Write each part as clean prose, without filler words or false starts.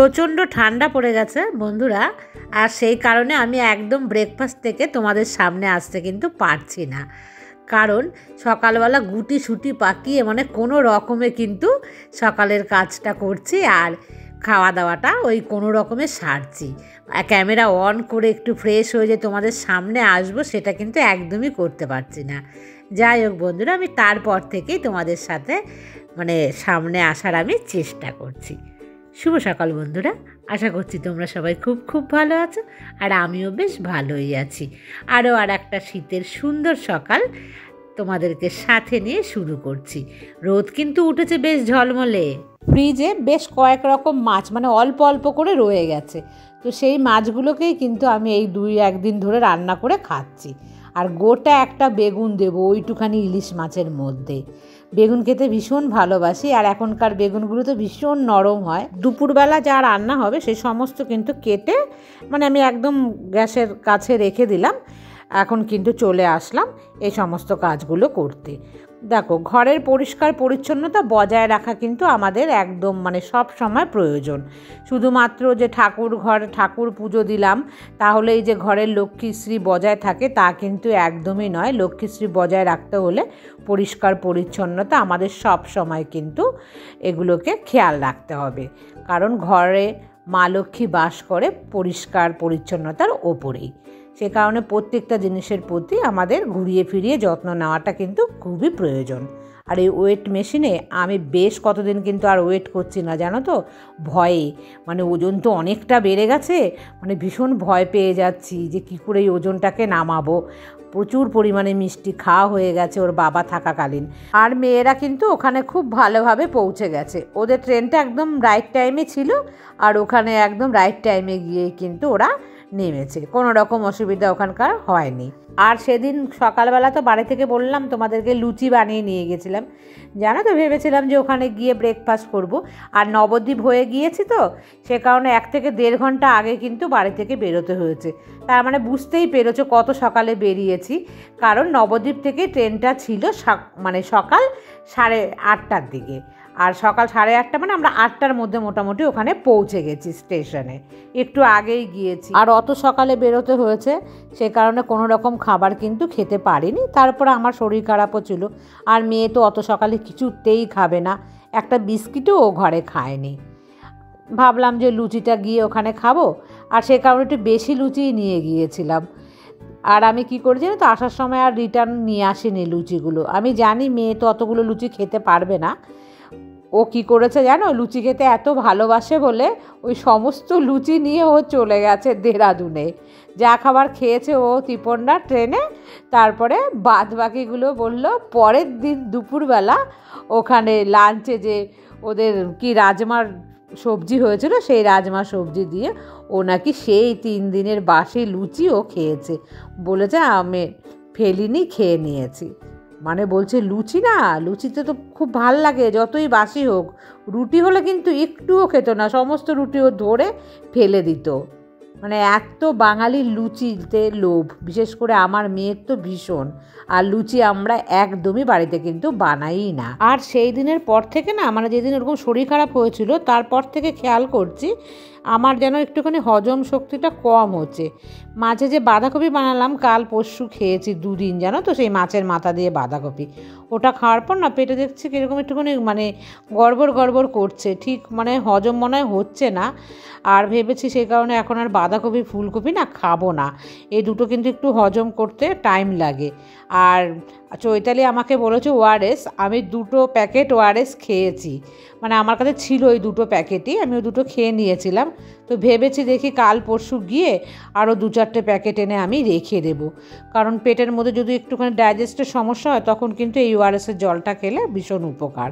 প্রচণ্ড ঠান্ডা পড়ে গেছে বন্ধুরা, আর সেই কারণে আমি একদম ব্রেকফাস্ট থেকে তোমাদের সামনে আসতে কিন্তু পারছি না। কারণ সকালবেলা গুটি সুটি পাকিয়ে মানে কোনো রকমে কিন্তু সকালের কাজটা করছি আর খাওয়া দাওয়াটা ওই কোনো রকমে সারছি। ক্যামেরা অন করে একটু ফ্রেশ হয়ে যে তোমাদের সামনে আসবো সেটা কিন্তু একদমই করতে পারছি না। যাই হোক বন্ধুরা, আমি তারপর থেকেই তোমাদের সাথে মানে সামনে আসার আমি চেষ্টা করছি। শুভ সকাল বন্ধুরা, আশা করছি তোমরা সবাই খুব খুব ভালো আছো, আর আমিও বেশ ভালোই আছি। আরও আর একটা শীতের সুন্দর সকাল তোমাদেরকে সাথে নিয়ে শুরু করছি। রোদ কিন্তু উঠেছে বেশ ঝলমলে। ফ্রিজে বেশ কয়েক রকম মাছ মানে অল্প অল্প করে রয়ে গেছে, তো সেই মাছগুলোকেই কিন্তু আমি এই 2-1 দিন ধরে রান্না করে খাচ্ছি। আর গোটা একটা বেগুন দেবো ওইটুখানি ইলিশ মাছের মধ্যে। বেগুন খেতে ভীষণ ভালোবাসি, আর এখনকার বেগুনগুলো তো ভীষণ নরম হয়। দুপুরবেলা যা রান্না হবে সেই সমস্ত কিন্তু কেটে মানে আমি একদম গ্যাসের কাছে রেখে দিলাম। এখন কিন্তু চলে আসলাম এই সমস্ত কাজগুলো করতে। দেখো, ঘরের পরিষ্কার পরিচ্ছন্নতা বজায় রাখা কিন্তু আমাদের একদম মানে সব সময় প্রয়োজন। শুধুমাত্র যে ঠাকুর পুজো দিলাম তাহলে এই যে ঘরের লক্ষ্মীশ্রী বজায় থাকে তা কিন্তু একদমই নয়। লক্ষ্মীশ্রী বজায় রাখতে হলে পরিষ্কার পরিচ্ছন্নতা আমাদের সব সময় কিন্তু এগুলোকে খেয়াল রাখতে হবে, কারণ ঘরে মা লক্ষ্মী বাস করে পরিষ্কার পরিচ্ছন্নতার ওপরেই। সে কারণে প্রত্যেকটা জিনিসের প্রতি আমাদের ঘুরিয়ে ফিরিয়ে যত্ন নেওয়াটা কিন্তু খুবই প্রয়োজন। আর এই ওয়েট মেশিনে আমি বেশ কতদিন কিন্তু আর ওয়েট করছি না, জানো তো, ভয়ে মানে ওজন তো অনেকটা বেড়ে গেছে, মানে ভীষণ ভয় পেয়ে যাচ্ছি যে কী করে এই ওজনটাকে নামাবো। প্রচুর পরিমাণে মিষ্টি খাওয়া হয়ে গেছে ওর বাবা থাকাকালীন। আর মেয়েরা কিন্তু ওখানে খুব ভালোভাবে পৌঁছে গেছে, ওদের ট্রেনটা একদম রাইট টাইমে ছিল, আর ওখানে একদম রাইট টাইমে গিয়ে কিন্তু ওরা নেমেছে, কোনো রকম অসুবিধা ওখানকার হয়নি। আর সেদিন সকালবেলা তো বাড়ি থেকে বললাম তোমাদেরকে লুচি বানিয়ে নিয়ে গেছিলাম, জানো তো, ভেবেছিলাম যে ওখানে গিয়ে ব্রেকফাস্ট করব। আর নবদ্বীপ হয়ে গিয়েছি তো সে কারণে 1 থেকে 1.5 ঘন্টা আগে কিন্তু বাড়ি থেকে বেরোতে হয়েছে। তার মানে বুঝতেই পেরেছো কত সকালে বেরিয়েছি, কারণ নবদ্বীপ থেকে ট্রেনটা ছিল মানে সকাল 8:30টার দিকে। আর সকাল 8:30 মানে আমরা 8টার মধ্যে মোটামুটি ওখানে পৌঁছে গেছি স্টেশনে, একটু আগেই গিয়েছি। আর অত সকালে বেরোতে হয়েছে সে কারণে কোনো রকম খাবার কিন্তু খেতে পারিনি। তারপরে আমার শরীর খারাপও ছিল, আর মেয়ে তো অত সকালে কিছুতেই খাবে না, একটা বিস্কিটও ও ঘরে খায়নি। ভাবলাম যে লুচিটা গিয়ে ওখানে খাবো, আর সে কারণে একটু বেশি লুচিই নিয়ে গিয়েছিলাম। আর আমি কী করেছি তো আসার সময় আর রিটার্ন নিয়ে আসিনি লুচিগুলো। আমি জানি মেয়ে তো অতগুলো লুচি খেতে পারবে না। ও কি করেছে জানো, লুচি খেতে এত ভালোবাসে বলে ওই সমস্ত লুচি নিয়ে ও চলে গেছে দেরাদুনে। যা খাবার খেয়েছে ও তিপন্ডা ট্রেনে, তারপরে বাদ বাকিগুলো বললো পরের দিন দুপুরবেলা ওখানে লাঞ্চে যে ওদের কি রাজমার সবজি হয়েছিল সেই রাজমা সবজি দিয়ে ও নাকি সেই 3 দিনের বাসি লুচি ও খেয়েছে। বলেছে আমি ফেলিনি, খেয়ে নিয়েছি। মানে বলছে লুচি না, লুচিতে তো খুব ভাল লাগে যতই বাসি হোক, রুটি হলে কিন্তু একটুও খেত না, সমস্ত রুটি ও ধরে ফেলে দিত। মানে এত বাঙালির লুচিতে লোভ, বিশেষ করে আমার মেয়ের তো ভীষণ। আর লুচি আমরা একদমই বাড়িতে কিন্তু বানাই না। আর সেই দিনের পর থেকে না, মানে যেদিন ওরকম শরীর খারাপ হয়েছিল তারপর থেকে খেয়াল করছি আমার যেন একটুখানি হজম শক্তিটা কম হচ্ছে। মাঝে যে বাঁধাকপি বানালাম কাল পরশু খেয়েছি 2 দিন, জানো তো, সেই মাছের মাথা দিয়ে বাঁধাকপি, ওটা খাওয়ার পর না পেটে দেখছি কীরকম একটুখানি মানে গড়বড় গড়বড় করছে, ঠিক মানে হজম মনে হয় হচ্ছে না। আর ভেবেছি সেই কারণে এখন আর বাঁধাকপি ফুলকপি না খাবো না, এই দুটো কিন্তু একটু হজম করতে টাইম লাগে। আর চৈতালি আমাকে বলেছে ওআরএস, আমি 2 প্যাকেট ওআরএস খেয়েছি, মানে আমার কাছে ছিল ওই 2 প্যাকেটই, আমি ওই 2 খেয়ে নিয়েছিলাম। তো ভেবেছি দেখি কাল পরশু গিয়ে আরও 2-4টে প্যাকেট এনে আমি রেখে দেবো, কারণ পেটের মধ্যে যদি একটুখানি ডাইজেস্টের সমস্যা হয় তখন কিন্তু এই ওআরএসের জলটা খেলে ভীষণ উপকার।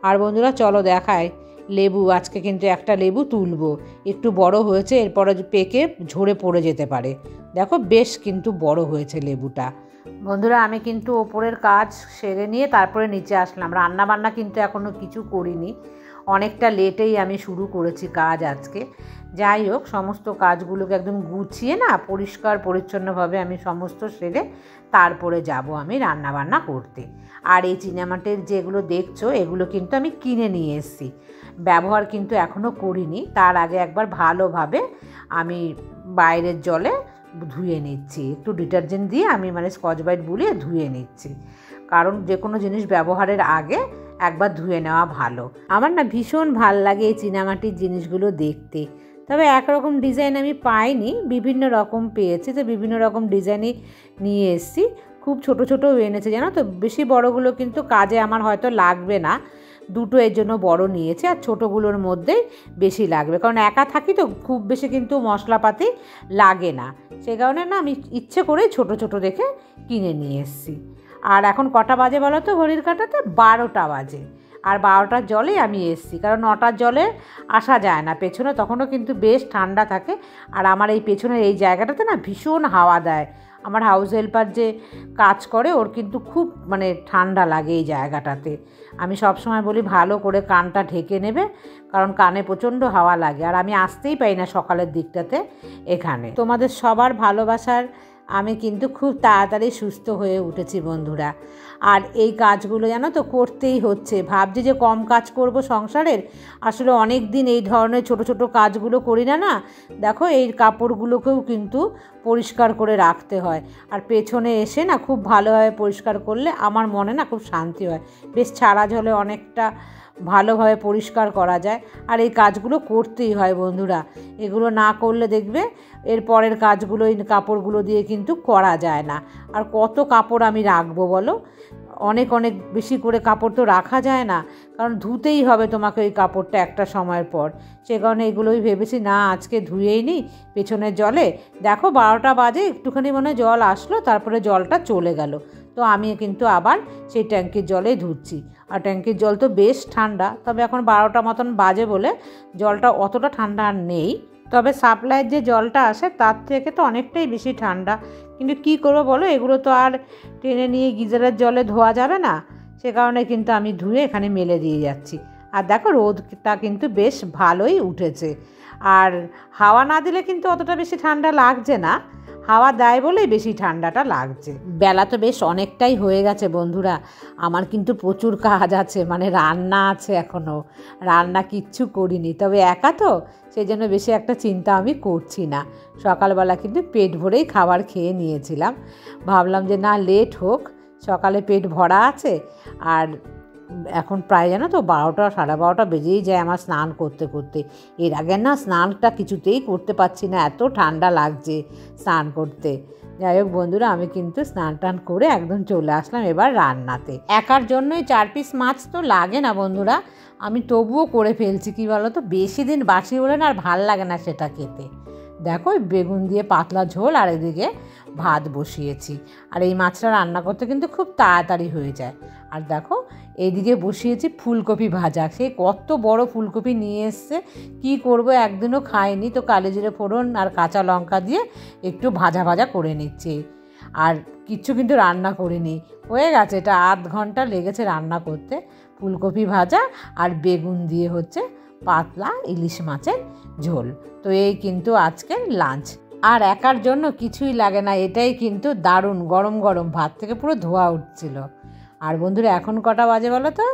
আর বন্ধুরা চলো দেখায় লেবু, আজকে কিন্তু একটা লেবু তুলবো, একটু বড় হয়েছে, এরপরে পেকে ঝরে পড়ে যেতে পারে। দেখো বেশ কিন্তু বড় হয়েছে লেবুটা। বন্ধুরা আমি কিন্তু ওপরের কাজ সেরে নিয়ে তারপরে নিচে আসলাম, রান্না বান্না কিন্তু এখনও কিছু করিনি, অনেকটা লেটেই আমি শুরু করেছি কাজ আজকে। যাই হোক, সমস্ত কাজগুলোকে একদম গুছিয়ে না পরিষ্কার পরিচ্ছন্নভাবে আমি সমস্ত সেরে তারপরে যাব আমি রান্না বান্না করতে। আর এই চিনামাটির যেগুলো দেখছো এগুলো কিন্তু আমি কিনে নিয়ে এসেছি, ব্যবহার কিন্তু এখনও করিনি। তার আগে একবার ভালোভাবে আমি বাইরের জলে ধুয়ে নিচ্ছি, একটু ডিটারজেন্ট দিয়ে আমি মানে স্কচ ব্রাইট বুলিয়ে ধুয়ে নিচ্ছি, কারণ যে কোনো জিনিস ব্যবহারের আগে একবার ধুয়ে নেওয়া ভালো। আমার না ভীষণ ভাল লাগে এই চীনামাটির জিনিসগুলো দেখতে। তবে একরকম ডিজাইন আমি পাইনি, বিভিন্ন রকম পেয়েছি, তো বিভিন্ন রকম ডিজাইনই নিয়ে এসেছি। খুব ছোট ছোটও এনেছে জানো তো, বেশি বড়গুলো কিন্তু কাজে আমার হয়তো লাগবে না, দুটো এর জন্য বড় নিয়েছে, আর ছোটোগুলোর মধ্যেই বেশি লাগবে, কারণ একা থাকি তো খুব বেশি কিন্তু মশলাপাতি লাগে না, সে কারণে না আমি ইচ্ছে করেই ছোট ছোট দেখে কিনে নিয়ে এসেছি। আর এখন কটা বাজে বলো তো ঘড়ির কাঁটাতে? 12টা বাজে। আর 12টার জলেই আমি এসেছি, কারণ 9টার জলে আসা যায় না পেছনে, তখনও কিন্তু বেশ ঠান্ডা থাকে। আর আমার এই পেছনের এই জায়গাটাতে না ভীষণ হাওয়া দেয়। আমার হাউস হেল্পার যে কাজ করে ওর কিন্তু খুব মানে ঠান্ডা লাগে এই জায়গাটাতে। আমি সবসময় বলি ভালো করে কানটা ঢেকে নেবে, কারণ কানে প্রচণ্ড হাওয়া লাগে, আর আমি আসতেই পাই না সকালের দিকটাতে এখানে। তোমাদের সবার ভালোবাসার আমি কিন্তু খুব তাড়াতাড়ি সুস্থ হয়ে উঠেছি বন্ধুরা। আর এই কাজগুলো জানো তো করতেই হচ্ছে। ভাবছি যে কম কাজ করব সংসারের, আসলে অনেক দিন এই ধরনের ছোট ছোট কাজগুলো করি না। না দেখো, এই কাপড়গুলোকেও কিন্তু পরিষ্কার করে রাখতে হয়, আর পেছনে এসে না খুব ভালোভাবে পরিষ্কার করলে আমার মনে না খুব শান্তি হয়, বেশ ছাড়া ঝলে অনেকটা ভালোভাবে পরিষ্কার করা যায়। আর এই কাজগুলো করতেই হয় বন্ধুরা, এগুলো না করলে দেখবে এর পরের কাজগুলো এই কাপড়গুলো দিয়ে কিন্তু করা যায় না। আর কত কাপড় আমি রাখবো বলো, অনেক অনেক বেশি করে কাপড় তো রাখা যায় না, কারণ ধুতেই হবে তোমাকে ওই কাপড়টা একটা সময়ের পর। সে কারণে এগুলোই ভেবেছি না আজকে ধুয়েই নিই পেছনের জলে। দেখো 12টা বাজে, একটুখানি মনে জল আসলো, তারপরে জলটা চলে গেল, তো আমি কিন্তু আবার সেই ট্যাঙ্কির জলেই ধুচ্ছি। আর ট্যাঙ্কির জল তো বেশ ঠান্ডা, তবে এখন 12টা মতন বাজে বলে জলটা অতটা ঠান্ডা আর নেই, তবে সাপ্লাইয়ের যে জলটা আসে তার থেকে তো অনেকটাই বেশি ঠান্ডা। কিন্তু কী করবো বলো, এগুলো তো আর টেনে নিয়ে গিজারের জলে ধোয়া যাবে না, সে কারণে কিন্তু আমি ধুয়ে এখানে মেলে দিয়ে যাচ্ছি। আর দেখো রোদটা কিন্তু বেশ ভালোই উঠেছে, আর হাওয়া না দিলে কিন্তু অতটা বেশি ঠান্ডা লাগছে না, হাওয়া দেয় বলেই বেশি ঠান্ডাটা লাগছে। বেলা তো বেশ অনেকটাই হয়ে গেছে বন্ধুরা, আমার কিন্তু প্রচুর কাজ আছে, মানে রান্না আছে, এখনও রান্না কিচ্ছু করিনি, তবে একা তো সেই জন্য বেশি একটা চিন্তা আমি করছি না। সকালবেলা কিন্তু পেট ভরেই খাবার খেয়ে নিয়েছিলাম, ভাবলাম যে না লেট হোক, সকালে পেট ভরা আছে। আর এখন প্রায় জানো তো 12টা 12:30 বেজেই যায় আমার স্নান করতে করতে। এর আগে না স্নানটা কিছুতেই করতে পারছি না, এত ঠান্ডা লাগছে স্নান করতে। যাই হোক বন্ধুরা, আমি কিন্তু স্নান টান করে একদম চলে আসলাম এবার রান্নাতে। একার জন্যই 4 পিস মাছ তো লাগে না বন্ধুরা, আমি তবুও করে ফেলছি। কী বলো তো, বেশি দিন বাসি হলে না আর ভাল লাগে না সেটা খেতে। দেখো বেগুন দিয়ে পাতলা ঝোল, আর এদিকে ভাত বসিয়েছি। আর এই মাছটা রান্না করতে কিন্তু খুব তাড়াতাড়ি হয়ে যায়। আর দেখো এইদিকে বসিয়েছি ফুলকপি ভাজা, সেই কত বড় ফুলকপি নিয়ে এসছে, কী করব একদিনও খাইনি, তো কালো জিরে ফোড়ন আর কাঁচা লঙ্কা দিয়ে একটু ভাজা ভাজা করে নিচ্ছি। আর কিচ্ছু কিন্তু রান্না করিনি, হয়ে গেছে, এটা আধ ঘন্টা লেগেছে রান্না করতে। ফুলকপি ভাজা আর বেগুন দিয়ে হচ্ছে পাতলা ইলিশ মাছের ঝোল। তো এই কিন্তু আজকের লাঞ্চ, আর একার জন্য কিছুই লাগে না, এটাই কিন্তু দারুণ। গরম গরম ভাত থেকে পুরো ধোয়া উঠছিল। আর বন্ধুরা এখন কটা বাজে বলো তো?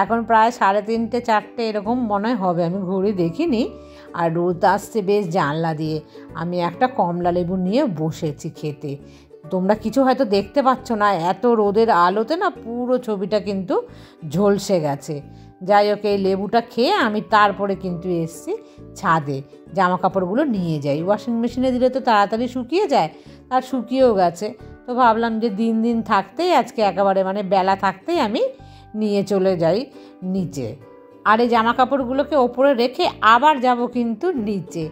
এখন প্রায় 3:30 4টে এরকম মনে হবে, আমি ঘড়ি দেখিনি। আর রোদ আসছে বেশ জানলা দিয়ে, আমি একটা কমলা লেবু নিয়ে বসেছি খেতে। তোমরা কিছু হয়তো দেখতে পাচ্ছ না, এত রোদের আলোতে না পুরো ছবিটা কিন্তু ঝলসে গেছে। যাই হোক, এই লেবুটা খেয়ে আমি তারপরে কিন্তু এসছি ছাদে, জামা কাপড়গুলো নিয়ে যাই। ওয়াশিং মেশিনে দিলে তো তাড়াতাড়ি শুকিয়ে যায়, আর শুকিয়েও গেছে। তো ভাবলাম যে দিন থাকতেই আজকে একেবারে মানে বেলা থাকতেই আমি নিয়ে চলে যাই নিচে। আর এই জামা কাপড়গুলোকে ওপরে রেখে আবার যাব কিন্তু নিচে,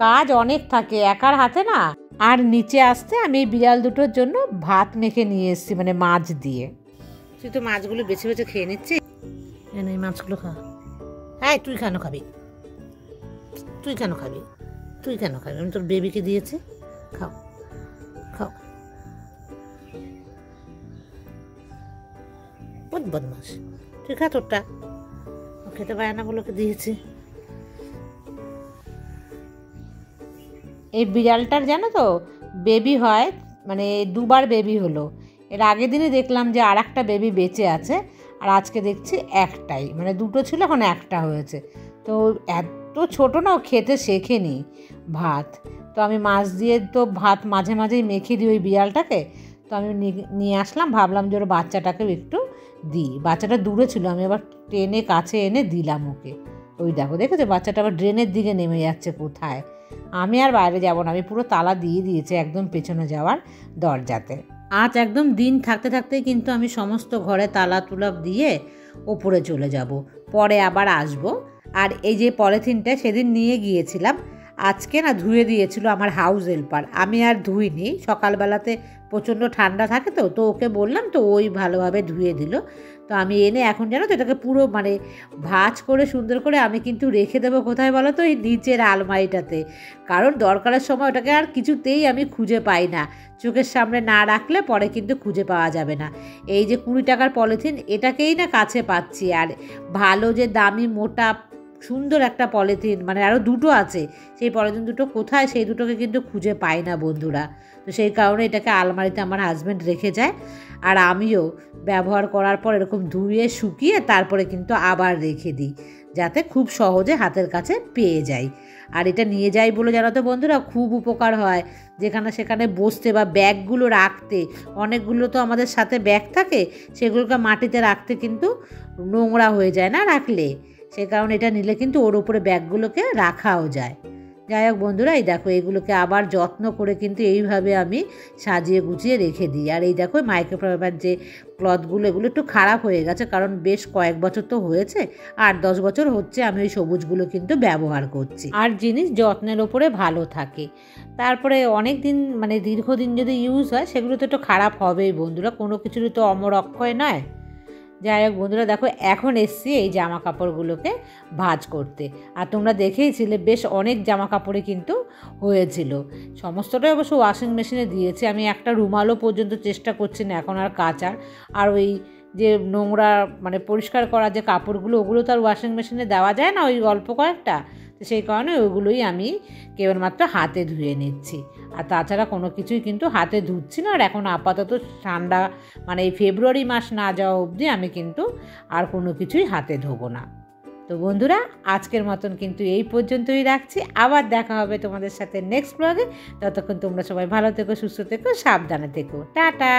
কাজ অনেক থাকে একার হাতে না। আর নিচে আসতে আমি এই বিড়াল দুটোর জন্য ভাত মেখে নিয়ে এসেছি, মানে মাছ দিয়ে। তুই তো মাছগুলো বেছে বেছে খেয়ে নিচ্ছিস, এই মাছগুলো খা। হ্যাঁ তুই কেন খাবি, তুই কেন খাবি, তুই কেন খাবি, আমি তোর বেবিকে দিয়েছি, খাও খাও। বদমাস, তুই খা তোরটা, খেতে পারে না বলে ওকে দিয়েছি। এই বিড়ালটার জানো তো বেবি হয়, মানে 2বার বেবি হলো। এর আগের দিনে দেখলাম যে আর একটা বেবি বেঁচে আছে, আর আজকে দেখছি একটাই, মানে 2টো ছিল এখন একটা হয়েছে। তো এত ছোটো না, ও খেতে শেখেনি ভাত। তো আমি মাছ দিয়ে তো ভাত মাঝে মাঝেই মেখে দিই ওই বিড়ালটাকে। তো আমি নিয়ে আসলাম, ভাবলাম যে ওর বাচ্চাটাকেও একটু দিই। বাচ্চাটা দূরে ছিল, আমি আবার টেনে কাছে এনে দিলাম ওকে। ওই দেখেছো বাচ্চাটা আবার ড্রেনের দিকে নেমে যাচ্ছে কোথায়। আমি আর বাইরে যাব না, আমি পুরো তালা দিয়ে দিয়েছি একদম পেছনে যাওয়ার দরজাতে। আজ একদম দিন থাকতে থাকতেই কিন্তু আমি সমস্ত ঘরে তালা তুলা দিয়ে ওপরে চলে যাব, পরে আবার আসব। আর এই যে পলিথিনটা সেদিন নিয়ে গিয়েছিলাম, আজকে না ধুয়ে দিয়েছিল আমার হাউস হেল্পার, আমি আর ধুইনি। সকালবেলাতে প্রচণ্ড ঠান্ডা থাকে তো ওকে বললাম, তো ওই ভালোভাবে ধুয়ে দিল। তো আমি এনে এখন জানো তো এটাকে পুরো ভাঁজ করে সুন্দর করে আমি কিন্তু রেখে দেবো কোথায় বলো তো, এই নিচের আলমারিটাতে। কারণ দরকারের সময় ওটাকে আর কিছুতেই আমি খুঁজে পাই না, চোখের সামনে না রাখলে পরে কিন্তু খুঁজে পাওয়া যাবে না। এই যে 20 টাকার পলিথিন, এটাকেই না কাছে পাচ্ছি। আর ভালো যে দামি মোটা সুন্দর একটা পলিথিন, আরও দুটো আছে, সেই পলিথিন দুটো কোথায়, সেই দুটোকে কিন্তু খুঁজে পাই না বন্ধুরা। তো সেই কারণে এটাকে আলমারিতে আমার হাজব্যান্ড রেখে যায়, আর আমিও ব্যবহার করার পর এরকম ধুয়ে শুকিয়ে তারপরে কিন্তু আবার রেখে দিই, যাতে খুব সহজে হাতের কাছে পেয়ে যাই। আর এটা নিয়ে যাই বলে জানো তো বন্ধুরা, খুব উপকার হয় যেখানে সেখানে বসতে বা ব্যাগগুলো রাখতে। অনেকগুলো তো আমাদের সাথে ব্যাগ থাকে, সেগুলোকে মাটিতে রাখতে কিন্তু নোংরা হয়ে যায় না রাখলে। সে কারণে এটা নিলে কিন্তু ওর উপরে ব্যাগগুলোকে রাখাও যায়। যাই হোক বন্ধুরা, এই দেখো এগুলোকে আবার যত্ন করে কিন্তু এইভাবে আমি সাজিয়ে গুছিয়ে রেখে দিই। আর এই দেখো মাইক্রোফাইবার যে ক্লথগুলো, এগুলো একটু খারাপ হয়ে গেছে, কারণ বেশ কয়েক বছর তো হয়েছে, 8-10 বছর হচ্ছে আমি ওই সবুজগুলো কিন্তু ব্যবহার করছি। আর জিনিস যত্নের ওপরে ভালো থাকে, তারপরে অনেক দিন দীর্ঘদিন যদি ইউজ হয় সেগুলো তো একটু খারাপ হবেই বন্ধুরা, কোনো কিছুরই তো অমর অক্ষয় নয়। যাই হোক বন্ধুরা, দেখো এখন এসছি এই জামা কাপড়গুলোকে ভাঁজ করতে। আর তোমরা দেখেইছিলে বেশ অনেক জামা কাপড়ে কিন্তু হয়েছিল। সমস্তটাই অবশ্য ওয়াশিং মেশিনে দিয়েছি, আমি একটা রুমালও পর্যন্ত চেষ্টা করছি না এখন আর কাচার। আর ওই যে নোংরা পরিষ্কার করা যে কাপড়গুলো, ওগুলো তো আর ওয়াশিং মেশিনে দেওয়া যায় না, ওই অল্প কয়েকটা। তো সেই কারণে ওইগুলোই আমি কেবলমাত্র হাতে ধুয়ে নিচ্ছি, আর তাছাড়া কোনো কিছুই কিন্তু হাতে ধুচ্ছি না। আর এখন আপাতত ঠান্ডা এই ফেব্রুয়ারি মাস না যাওয়া অবধি আমি কিন্তু আর কোনো কিছুই হাতে ধোবো না। তো বন্ধুরা, আজকের মতন কিন্তু এই পর্যন্তই রাখছি, আবার দেখা হবে তোমাদের সাথে নেক্সট ব্লগে। ততক্ষণ তোমরা সবাই ভালো থেকো, সুস্থ থেকো, সাবধানে থেকো, টাটা।